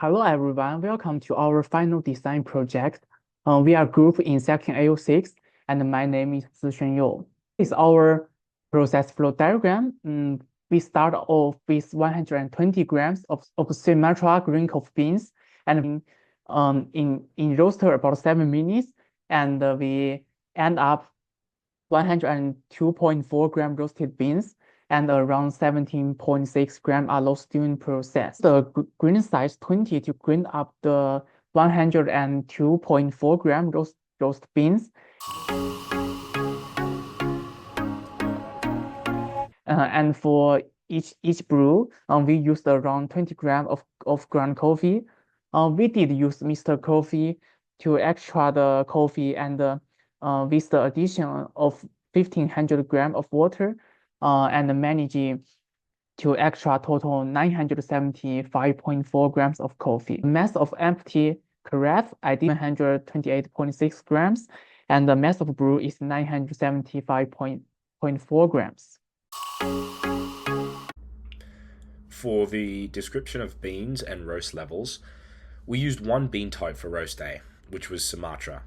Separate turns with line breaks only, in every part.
Hello everyone, welcome to our final design project. We are group in section A06 and my name is Zishen You. This is our process flow diagram. We start off with 120 grams of Sumatra green coffee beans and in roaster about 7 minutes, and we end up 102.4 gram roasted beans and around 17.6 gram are lost during process. The green size 20 to grind up the 102.4 gram roast beans. And for each brew, we used around 20 gram of ground coffee. We did use Mr. Coffee to extract the coffee and with the addition of 1500 gram of water and managing to extract total 975.4 grams of coffee. The mass of empty carafe, I did 128.6 grams, and the mass of brew is 975.4 grams.
For the description of beans and roast levels, we used one bean type for roast A, which was Sumatra.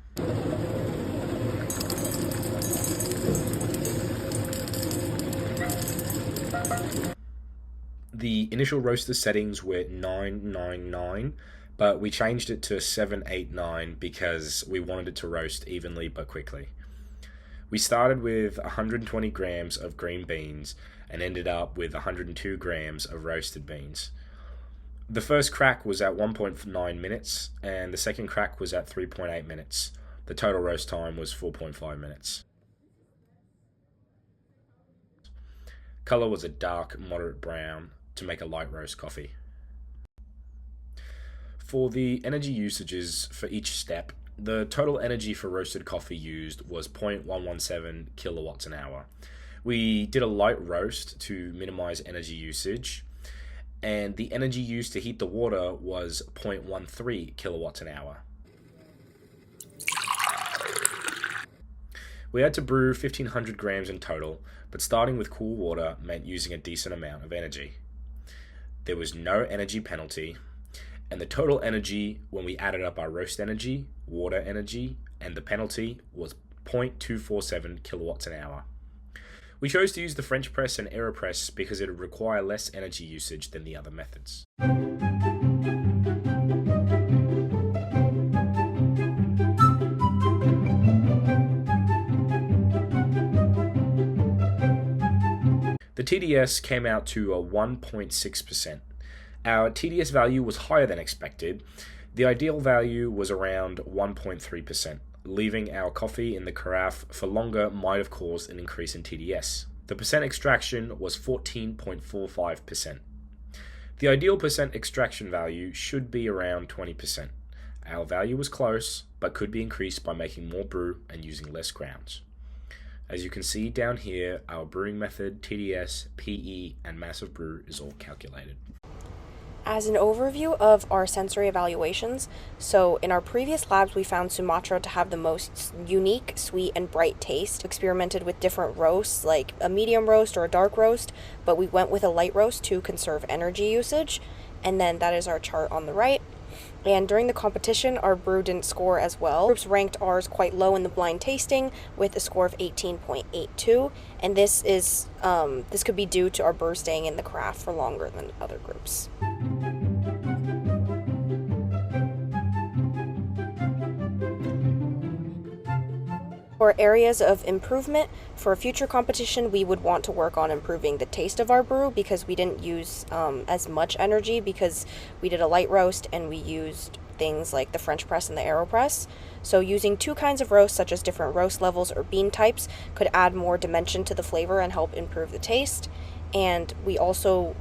The initial roaster settings were 999, but we changed it to 789 because we wanted it to roast evenly but quickly. We started with 120 grams of green beans and ended up with 102 grams of roasted beans. The first crack was at 1.9 minutes and the second crack was at 3.8 minutes. The total roast time was 4.5 minutes. Color was a dark, moderate brown to make a light roast coffee. For the energy usages for each step, the total energy for roasted coffee used was 0.117 kilowatts an hour. We did a light roast to minimize energy usage, and the energy used to heat the water was 0.13 kilowatts an hour. We had to brew 1500 grams in total, but starting with cool water meant using a decent amount of energy. There was no energy penalty, and the total energy when we added up our roast energy, water energy, and the penalty was 0.247 kilowatts an hour. We chose to use the French press and AeroPress because it would require less energy usage than the other methods. The TDS came out to a 1.6%. Our TDS value was higher than expected. The ideal value was around 1.3%. Leaving our coffee in the carafe for longer might have caused an increase in TDS. The percent extraction was 14.45%. The ideal percent extraction value should be around 20%. Our value was close, but could be increased by making more brew and using less grounds. As you can see down here, our brewing method, TDS, PE, and mass of brew is all calculated.
As an overview of our sensory evaluations, so in our previous labs we found Sumatra to have the most unique, sweet, and bright taste. We experimented with different roasts, like a medium roast or a dark roast, but we went with a light roast to conserve energy usage, and then that is our chart on the right. And during the competition, our brew didn't score as well. Groups ranked ours quite low in the blind tasting with a score of 18.82, and this could be due to our brew staying in the carafe for longer than other groups. For areas of improvement, for a future competition, we would want to work on improving the taste of our brew because we didn't use as much energy because we did a light roast and we used things like the French press and the AeroPress. So using two kinds of roast, such as different roast levels or bean types, could add more dimension to the flavor and help improve the taste. And we also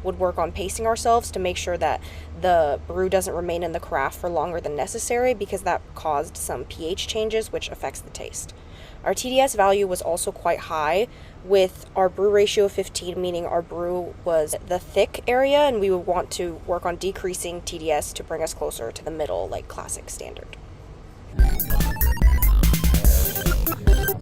would work on pacing ourselves to make sure that the brew doesn't remain in the carafe for longer than necessary because that caused some pH changes, which affects the taste. Our TDS value was also quite high, with our brew ratio of 15, meaning our brew was the thick area, and we would want to work on decreasing TDS to bring us closer to the middle, like classic standard.